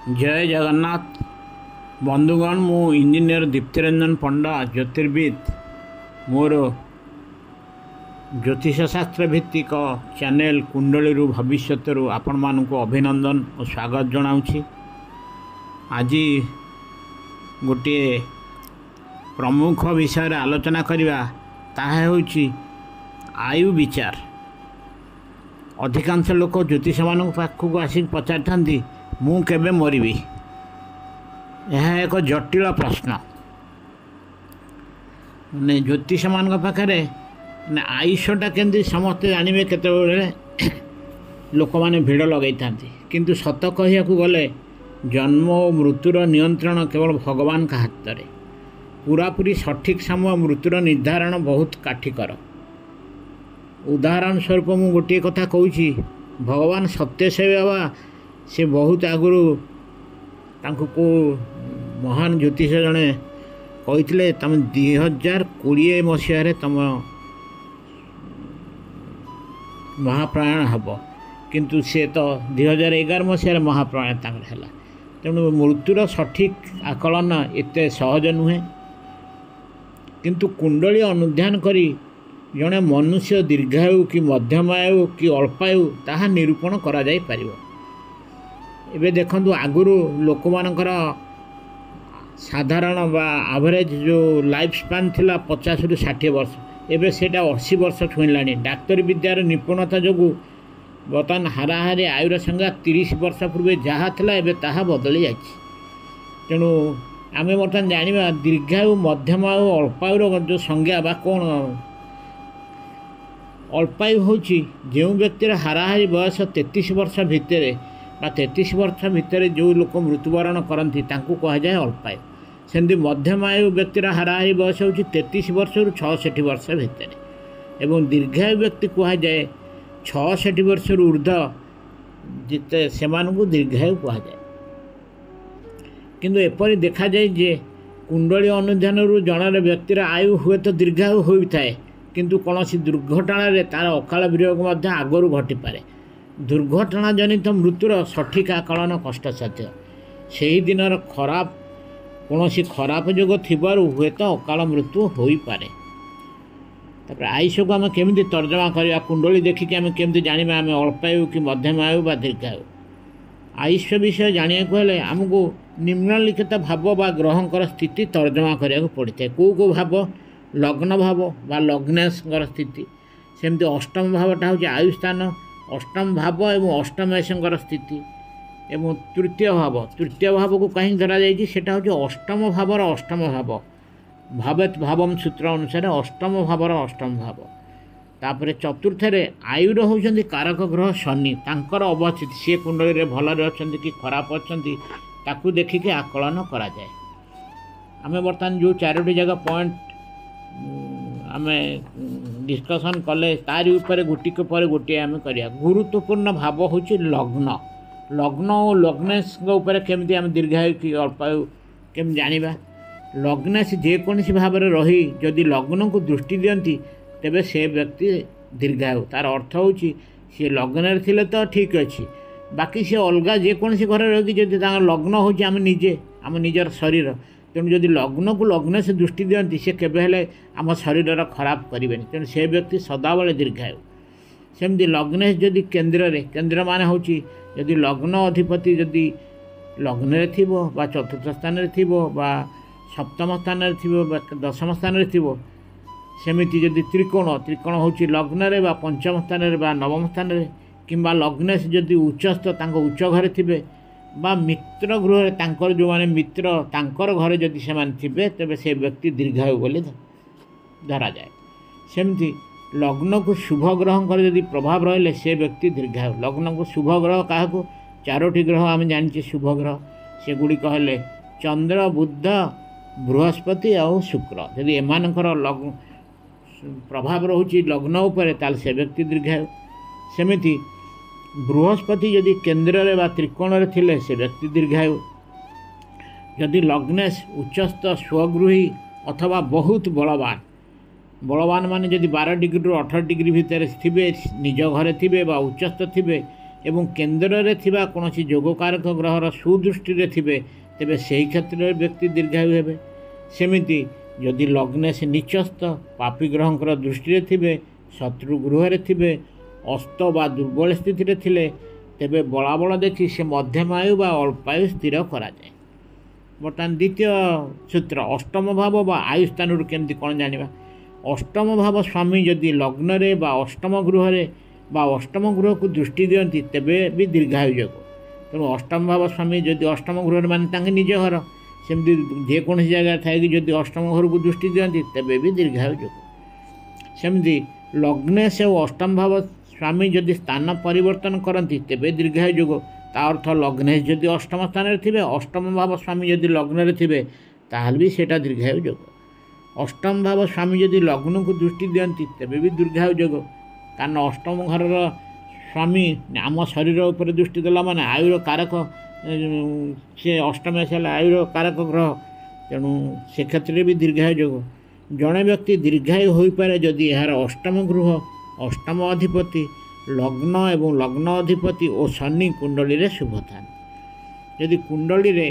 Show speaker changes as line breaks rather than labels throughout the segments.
जय जगन्नाथ बंधुगण मु इंजीनियर दीप्तिरंजन पंडा ज्योतिर्विद मोर ज्योतिष शास्त्र भित्तिक चैनल कुंडली भविष्य आपण मानक अभिनंदन और स्वागत जनाऊँगी। आज गोटे प्रमुख विषय आलोचना करवा ताहा होछि आयु विचार। अधिकांश लोक ज्योतिष मान पाखक आसिक पचारि थांती मु केबे मरिबी। यह एक जटिल प्रश्न। ने ज्योतिष मान पाखे आयुषटा केमती समस्ते जानवे केतबेले लोक मैंने भिड़ लगे था, किंतु सत कहिया गले जन्म और मृत्युर नियंत्रण केवल भगवान का हाथ में। पूरापूरी सठिक समय मृत्युर निर्धारण बहुत काठिकर। उदाहरण स्वरूप मु गोटे कथा कहूँ, भगवान सत्यसेवी बाबा से बहुत आगुरी तांको को महान ज्योतिष जड़े कहते तुम 2020 मसीह तुम महाप्राण हम, किंतु से तो 2011 मसीह महाप्राण है। तेणु मृत्युर सठिक आकलन एत सहज नुहे, किंतु कुंडली अनुध्यान करी जड़े मनुष्य दीर्घायु कि मध्यमायु कि अल्पायु ताहा निरूपण करा जाई परिबो। एबे देखंतु आगुरु लोक मानकर साधारण बा एवरेज जो लाइफ स्पान थिला 50 रु 60 वर्ष, एबे सेटा 80 वर्ष छुईलानी। डाक्तरी विद्यार निपुणता जोगु बर्तमान हाराहारी आयुर संज्ञा 30 वर्ष पूर्वे जहाँ थिला एबे ताहा बदली जाछि। तेणु आमे बर्तमान जानिबा दीर्घायु मध्यमायु अल्पायुर जो संज्ञा बा कोन। अल्पायु होछि जो व्यक्तिर हाराहारी बयस 33 वर्ष भितर बा 33 वर्ष भितर जो लोक मृत्युवरण करती तांको कह जाए अल्पायु। सेमती मध्यमायु व्यक्तिर हाराहारी बयस होछि 33 वर्ष रु 66 वर्ष भितर, एवं दीर्घायु व्यक्ति कह जाए 66 वर्ष ऊर्ध्व जिते सेमानकु दीर्घायु कह जाए। किंतु एपरि देखा जाए जे कुंडली अनुध्यान जन व्यक्तिर आयु हुए तो दीर्घायु होता है, किंतु कौन दुर्घटन तार अकाल वियोग आगरू घटीपे। दुर्घटना जनित मृत्युर सठिक आकलन कष्टसाध्य। से ही दिन खराब कौन खराब जोग थिबारु हुए तो अकाल मृत्यु हो पारे। तापर आयुष को आम केमी तर्जमा करवा, कुंडली देखिक आम केमी जाना आम अल्पायु कि मध्यमायु बा दीर्घायु। आयुष विषय जाना हेल्ले आमको निम्नलिखित भाव बा ग्रहंकर स्थिति तर्जमा करने पड़ता है। कौ भाव? लग्न भाव बा लग्नेशर स्थिति। सेमती अष्टम भावटा हूँ आयु स्थान, अष्टम भाव एवं अष्टमेशंकर स्थिति। एवं तृतीय भाव को कहीं धरा जाए सेटा हूँ अष्टम भावर अष्टम भाव। भावेत भावम सूत्र अनुसार अष्टम भावर अष्टम भाव। तापर चतुर्थरे आयुर होउछन्ति कारक ग्रह शनि, तांकर अवस्थिति सी कुंडली भलरे अछन्ति कि खराब अछन्ति ताकू देखिके आकलन करा जाए। आमे बर्तमान जो 4टी जगह पॉइंट आमे डिस्कसन कले तारी ऊपर गोटी के पर गोटे आम करिया। गुरुत्वपूर्ण भाव होछि लग्न। लग्न और लग्नेश ऊपर केमती आम दीर्घायु कि अल्पायु केम जानिबा। लग्नेश जेकोसी भाव में रही जदि लग्न को दृष्टि दियंती तेबे से व्यक्ति दीर्घायु। तार अर्थ होछि सी लग्न थिले तो ठीक अच्छी, बाकी सी अलगा जेकोसी घर रही जदि लग्न होछि आम निजे आम निजर शरीर। तेणु जदि लग्न को लग्न से दृष्टि दियंती से केबे हेले आम शरीर खराब करें। तेणु से व्यक्ति सदाबले दीर्घायु। सेमती लग्नेश जदि केन्द्र मान होछि जदि लग्न अधिपति जदि लग्न थिबो बा चतुर्थ स्थान रे थिबो बा सप्तम स्थान रे थिबो बा दशम स्थान रे थिबो। सेमिति जदि त्रिकोण होछि लग्न रे बा पंचम स्थान रे बा नवम स्थान रे, किंबा लग्नेश जदि उच्चस्थ तांको उच्च घरे थिबे बा मित्र गृह तांकर जो माने मित्र तांकर घरे जदि से थे तेबे से व्यक्ति दीर्घायु बोली धरा जाए। सेमती लग्न को शुभ ग्रह कर यदि प्रभाव रहिले से व्यक्ति दीर्घायु। लग्न को शुभ ग्रह क्या 4टी ग्रह आम जानी शुभ ग्रह से गुड़िक हेल्ले चंद्र बुध बृहस्पति और शुक्र। यदि एमानकर लग्न प्रभाव रोचे लग्न उपर ताल से व्यक्ति दीर्घायु। सेमिति बृहस्पति जदि केन्द्र रे बा त्रिकोण रे थिले से व्यक्ति दीर्घायु। यदि लग्नेश उच्चस्थ स्वगृही अथवा बहुत बलवान माने जदि 12 डिग्री रु 18 डिग्री भितर थे निज घरे थे बा उच्चस्थ थे ଏବଂ କେନ୍ଦ୍ରରେ ଥିବା କୌଣସି ଯୋଗକାରକ ଗ୍ରହର ସୁଦୃଷ୍ଟିରେ ଥିବେ ତେବେ ସେହି କ୍ଷେତ୍ରରେ ବ୍ୟକ୍ତି ଦୀର୍ଘାୟୁ ହେବେ। ସେମିତି ଯଦି ଲଗ୍ନେ ସେ ନିଚସ୍ତ ପାପୀ ଗ୍ରହଙ୍କର ଦୃଷ୍ଟିରେ ଥିବେ, ଶତ୍ରୁ ଗୃହରେ ଥିବେ, ଅସ୍ତ ବା ଦୁର୍ବଳ ସ୍ଥିତିରେ ଥିଲେ ତେବେ ବଳାବଳ ଦେଖି ସେ ମଧ୍ୟମାୟୁ ବା ଅଳ୍ପାୟୁ ସ୍ଥିର କରାଯାଏ। ବର୍ତ୍ତମାନ ଦ୍ୱିତୀୟ ସୂତ୍ର ଅଷ୍ଟମ ଭାବ ବା ଆୟୁ ସ୍ଥାନରୁ କେମିତି କ'ଣ ଜାଣିବା। ଅଷ୍ଟମ ଭାବ ସ୍ୱାମୀ ଯଦି ଲଗ୍ନରେ ବା ଅଷ୍ଟମ ଗୃହରେ ବା ଅଷ୍ଟମ ଗୃହକୁ ଦୃଷ୍ଟି ଦିଅନ୍ତି ତେବେ ବି ଦୀର୍ଘାୟୁ ଯୋଗ। ତେଣୁ ଅଷ୍ଟମ ଭାବ ସ୍ୱାମୀ ଯଦି ଅଷ୍ଟମ ଗୃହରେ ମାନେ ତାଙ୍କ ନିଜ ଘର, ସେମିତି ଯେକୌଣସି ଜାଗାରେ ଥାଇକି ଯଦି ଅଷ୍ଟମ ଘରକୁ ଦୃଷ୍ଟି ଦିଅନ୍ତି ତେବେ ବି ଦୀର୍ଘାୟୁ ଯୋଗ। ସେମିତି ଲଗ୍ନେଶ ଓ ଅଷ୍ଟମ ଭାବ ସ୍ୱାମୀ ଯଦି ସ୍ଥାନ ପରିବର୍ତ୍ତନ କରନ୍ତି ତେବେ ଦୀର୍ଘାୟୁ ଯୋଗ। ତା ଅର୍ଥ ଲଗ୍ନେଶ ଯଦି ଅଷ୍ଟମ ସ୍ଥାନରେ ଥିବେ, ଅଷ୍ଟମ ଭାବ ସ୍ୱାମୀ ଯଦି ଲଗ୍ନରେ ଥିବେ ତାହେଲେ ବି ସେଇଟା ଦୀର୍ଘାୟୁ ଯୋଗ। ଅଷ୍ଟମ ଭାବ ସ୍ୱାମୀ ଯଦି ଲଗ୍ନକୁ ଦୃଷ୍ଟି ଦିଅନ୍ତି ତେବେ ବି ଦୀର୍ଘାୟୁ ଯୋଗ। କାରଣ ଅଷ୍ଟମ ଘରର ସ୍ୱାମୀ ଆମ ଶରୀର ଉପରେ ଦୃଷ୍ଟି ଦେଲା ମାନେ ଆୟୁର କାରକ, ସେ ଅଷ୍ଟମେଶ ହେଲା ଆୟୁର କାରକ ଗ୍ରହ, ତେଣୁ ସେ କ୍ଷେତ୍ରରେ ବି ଦୀର୍ଘାୟୁ ଯୋଗ। ଜଣେ ବ୍ୟକ୍ତି ଦୀର୍ଘାୟୁ ହୋଇପାରେ ଯଦି ଏହାର ଅଷ୍ଟମ ଗୃହ, ଅଷ୍ଟମ ଅଧିପତି, ଲଗ୍ନ ଏବଂ ଲଗ୍ନ ଅଧିପତି ଓ ଶନି କୁଣ୍ଡଳୀରେ ଶୁଭ ଥାନ୍ତି। ଯଦି କୁଣ୍ଡଳୀରେ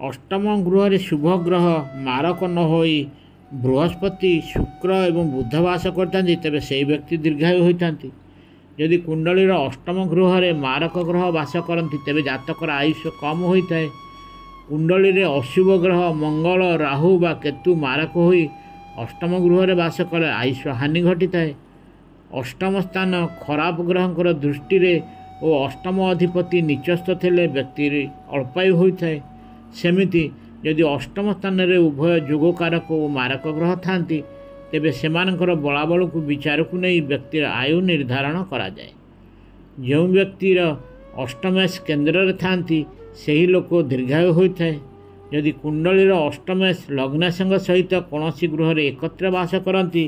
ଅଷ୍ଟମ ଗୃହରେ ଶୁଭ ଗ୍ରହ ମାରକ ନ ହୋଇ ବୃହସ୍ପତି, ଶୁକ୍ର ଏବଂ ବୁଧ ବାସ କରିଥାନ୍ତି ତେବେ ସେହି ବ୍ୟକ୍ତି ଦୀର୍ଘାୟୁ ହୋଇଥାନ୍ତି। ଯଦି କୁଣ୍ଡଳୀର ଅଷ୍ଟମ ଗୃହରେ ମାରକ ଗ୍ରହ ବାସ କରନ୍ତି ତେବେ ଜାତକର ଆୟୁଷ କମ୍ ହୋଇଥାଏ। କୁଣ୍ଡଳୀରେ ଅଶୁଭ ଗ୍ରହ ମଙ୍ଗଳ, ରାହୁ ବା କେତୁ ମାରକ ହୋଇ ଅଷ୍ଟମ ଗୃହରେ ବାସ କଲେ ଆୟୁଷ ହାନି ଘଟିଥାଏ। ଅଷ୍ଟମ ସ୍ଥାନ ଖରାପ ଗ୍ରହଙ୍କର ଦୃଷ୍ଟିରେ ଓ ଅଷ୍ଟମ ଅଧିପତି ନିଚସ୍ଥ ଥିଲେ ବ୍ୟକ୍ତି ଅଳ୍ପାୟୁ ହୋଇଥାଏ। ସେମିତି ଯଦି ଅଷ୍ଟମ ସ୍ଥାନରେ ଉଭୟ ଯୋଗକାରକ ଓ ମାରକ ଗ୍ରହ ଥାନ୍ତି ତେବେ ସେମାନଙ୍କର ବଳାବଳକୁ ବିଚାରକୁ ନେଇ ବ୍ୟକ୍ତିର ଆୟୁ ନିର୍ଦ୍ଧାରଣ କରାଯାଏ। ଯେଉଁ ବ୍ୟକ୍ତିର ଅଷ୍ଟମେଶ କେନ୍ଦ୍ରରେ ଥାନ୍ତି ସେହି ଲୋକ ଦୀର୍ଘାୟୁ ହୋଇଥାଏ। ଯଦି କୁଣ୍ଡଳୀର ଅଷ୍ଟମେଶ ଲଗ୍ନେଶଙ୍କ ସହିତ କୌଣସି ଗୃହରେ ଏକତ୍ର ବାସ କରନ୍ତି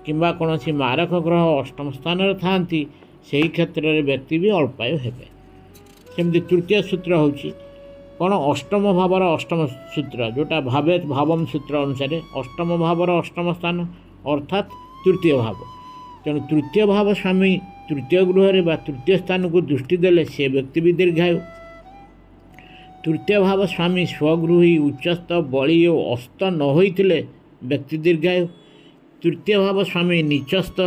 କିମ୍ବା କୌଣସି ମାରକ ଗ୍ରହ ଅଷ୍ଟମ ସ୍ଥାନରେ ଥାନ୍ତି ସେହି କ୍ଷେତ୍ରରେ ବ୍ୟକ୍ତି ବି ଅଳ୍ପାୟୁ ହେବେ। ସେମିତି ତୃତୀୟ ସୂତ୍ର ହେଉଛି କ'ଣ ଅଷ୍ଟମ ଭାବର ଅଷ୍ଟମ ସୂତ୍ର, ଯେଉଁଟା ଭାବେ ଭାବମ୍ ସୂତ୍ର ଅନୁସାରେ ଅଷ୍ଟମ ଭାବର ଅଷ୍ଟମ ସ୍ଥାନ ଅର୍ଥାତ୍ ତୃତୀୟ ଭାବ। ତେଣୁ ତୃତୀୟ ଭାବ ସ୍ୱାମୀ ତୃତୀୟ ଗୃହରେ ବା ତୃତୀୟ ସ୍ଥାନକୁ ଦୃଷ୍ଟି ଦେଲେ ସେ ବ୍ୟକ୍ତି ବି ଦୀର୍ଘାୟୁ। ତୃତୀୟ ଭାବ ସ୍ୱାମୀ ସ୍ୱଗୃହୀ, ଉଚ୍ଚସ୍ଥ, ବଳି ଓ ଅସ୍ତ ନ ହୋଇଥିଲେ ବ୍ୟକ୍ତି ଦୀର୍ଘାୟୁ। ତୃତୀୟ ଭାବ ସ୍ୱାମୀ ନିଚସ୍ଥ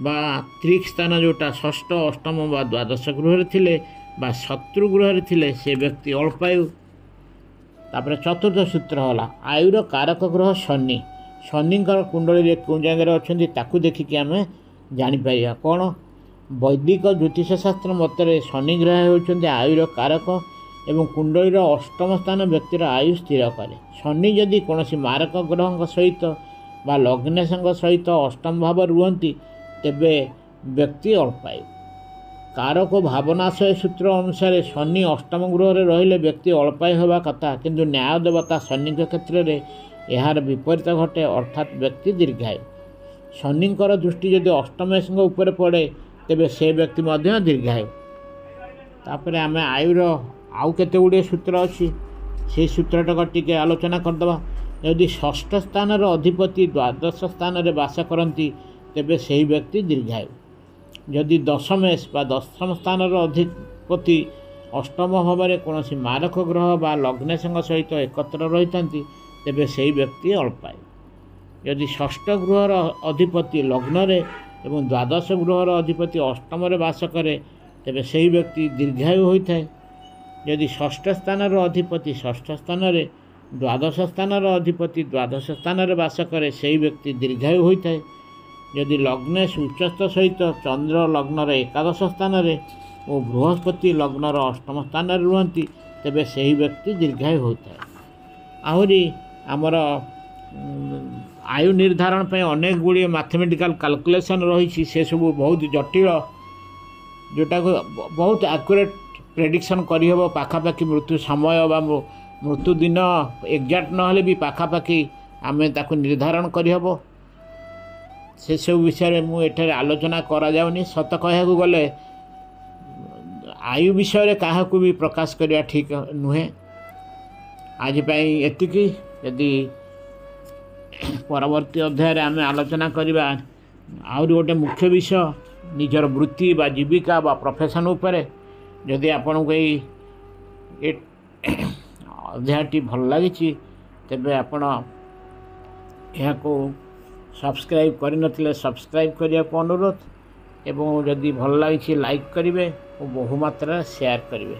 ବା ତ୍ରିକ୍ ସ୍ଥାନ ଯେଉଁଟା ଷଷ୍ଠ, ଅଷ୍ଟମ ବା ଦ୍ୱାଦଶ ଗୃହରେ ଥିଲେ ବା ଶତ୍ରୁ ଗୃହରେ ଥିଲେ ସେ ବ୍ୟକ୍ତି ଅଳ୍ପାୟୁ। ତାପରେ ଚତୁର୍ଥ ସୂତ୍ର ହେଲା ଆୟୁର କାରକ ଗ୍ରହ ଶନି। ଶନିଙ୍କର କୁଣ୍ଡଳୀରେ କେଉଁ ଜାଗାରେ ଅଛନ୍ତି ତାକୁ ଦେଖିକି ଆମେ ଜାଣିପାରିବା। କ'ଣ ବୈଦିକ ଜ୍ୟୋତିଷ ଶାସ୍ତ୍ର ମତରେ ଶନି ଗ୍ରହ ହେଉଛନ୍ତି ଆୟୁର କାରକ ଏବଂ କୁଣ୍ଡଳୀର ଅଷ୍ଟମ ସ୍ଥାନ ବ୍ୟକ୍ତିର ଆୟୁ ସ୍ଥିର କରେ। ଶନି ଯଦି କୌଣସି ମାରକ ଗ୍ରହଙ୍କ ସହିତ ବା ଲଗ୍ନେଶଙ୍କ ସହିତ ଅଷ୍ଟମ ଭାବ ରୁହନ୍ତି ତେବେ ବ୍ୟକ୍ତି ଅଳ୍ପାୟୁ। କାରକ ଭାବନାଶୟ ସୂତ୍ର ଅନୁସାରେ ଶନି ଅଷ୍ଟମ ଗୃହରେ ରହିଲେ ବ୍ୟକ୍ତି ଅଳ୍ପାୟୁ ହେବା କଥା, କିନ୍ତୁ ନ୍ୟାୟ ଦେବତା ଶନିଙ୍କ କ୍ଷେତ୍ରରେ ଏହାର ବିପରୀତ ଘଟେ, ଅର୍ଥାତ୍ ବ୍ୟକ୍ତି ଦୀର୍ଘାୟୁ। ଶନିଙ୍କର ଦୃଷ୍ଟି ଯଦି ଅଷ୍ଟମେଶଙ୍କ ଉପରେ ପଡ଼େ ତେବେ ସେ ବ୍ୟକ୍ତି ମଧ୍ୟ ଦୀର୍ଘାୟୁ। ତାପରେ ଆମେ ଆୟୁର ଆଉ କେତେ ଗୁଡ଼ିଏ ସୂତ୍ର ଅଛି, ସେହି ସୂତ୍ରଟାକ ଟିକେ ଆଲୋଚନା କରିଦେବା। ଯଦି ଷଷ୍ଠ ସ୍ଥାନର ଅଧିପତି ଦ୍ୱାଦଶ ସ୍ଥାନରେ ବାସ କରନ୍ତି ତେବେ ସେହି ବ୍ୟକ୍ତି ଦୀର୍ଘାୟୁ। ଯଦି ଦଶମେଶ ବା ଦଶମ ସ୍ଥାନର ଅଧିପତି ଅଷ୍ଟମ ଭାବରେ କୌଣସି ମାରକ ଗ୍ରହ ବା ଲଗ୍ନେଶଙ୍କ ସହିତ ଏକତ୍ର ରହିଥାନ୍ତି ତେବେ ସେହି ବ୍ୟକ୍ତି ଅଳ୍ପାୟୁ। ଯଦି ଷଷ୍ଠ ଗୃହର ଅଧିପତି ଲଗ୍ନରେ ଏବଂ ଦ୍ୱାଦଶ ଗୃହର ଅଧିପତି ଅଷ୍ଟମରେ ବାସ କରେ ତେବେ ସେହି ବ୍ୟକ୍ତି ଦୀର୍ଘାୟୁ ହୋଇଥାଏ। ଯଦି ଷଷ୍ଠ ସ୍ଥାନର ଅଧିପତି ଷଷ୍ଠ ସ୍ଥାନରେ, ଦ୍ୱାଦଶ ସ୍ଥାନର ଅଧିପତି ଦ୍ୱାଦଶ ସ୍ଥାନରେ ବାସ କରେ ସେହି ବ୍ୟକ୍ତି ଦୀର୍ଘାୟୁ ହୋଇଥାଏ। ଯଦି ଲଗ୍ନେଶ ଉଚ୍ଚସ୍ଥ ସହିତ ଚନ୍ଦ୍ର ଲଗ୍ନର ଏକାଦଶ ସ୍ଥାନରେ ଓ ବୃହସ୍ପତି ଲଗ୍ନର ଅଷ୍ଟମ ସ୍ଥାନରେ ରୁହନ୍ତି ତେବେ ସେହି ବ୍ୟକ୍ତି ଦୀର୍ଘାୟୁ ହୋଇଥାଏ। ଆହୁରି ଆମର ଆୟୁ ନିର୍ଦ୍ଧାରଣ ପାଇଁ ଅନେକ ଗୁଡ଼ିଏ ମ୍ୟାଥମେଟିକାଲ୍ କାଲକୁଲେସନ୍ ରହିଛି, ସେସବୁ ବହୁତ ଜଟିଳ, ଯେଉଁଟାକୁ ବହୁତ ଆକ୍ୟୁରେଟ୍ ପ୍ରେଡ଼ିକ୍ସନ୍ କରିହେବ। ପାଖାପାଖି ମୃତ୍ୟୁ ସମୟ ବା ମୃତ୍ୟୁ ଦିନ ଏକ୍ଜାକ୍ଟ ନହେଲେ ବି ପାଖାପାଖି ଆମେ ତାକୁ ନିର୍ଦ୍ଧାରଣ କରିହେବ। ସେସବୁ ବିଷୟରେ ମୁଁ ଏଠାରେ ଆଲୋଚନା କରାଯାଉନି। ସତ କହିବାକୁ ଗଲେ ଆୟୁ ବିଷୟରେ କାହାକୁ ବି ପ୍ରକାଶ କରିବା ଠିକ୍ ନୁହେଁ। ଆଜି ପାଇଁ ଏତିକି। ଯଦି ପରବର୍ତ୍ତୀ ଅଧ୍ୟାୟରେ ଆମେ ଆଲୋଚନା କରିବା ଆହୁରି ଗୋଟେ ମୁଖ୍ୟ ବିଷୟ ନିଜର ବୃତ୍ତି ବା ଜୀବିକା ବା ପ୍ରଫେସନ୍ ଉପରେ ଯଦି ଆପଣଙ୍କୁ ଏଇ ଅଧ୍ୟାୟଟି ଭଲ ଲାଗିଛି ତେବେ ଆପଣ ଏହାକୁ ସବସ୍କ୍ରାଇବ୍ କରିନଥିଲେ ସବସ୍କ୍ରାଇବ୍ କରିବାକୁ ଅନୁରୋଧ ଏବଂ ଯଦି ଭଲ ଲାଗିଛି ଲାଇକ୍ କରିବେ ଓ ବହୁମାତ୍ରାରେ ସେୟାର କରିବେ।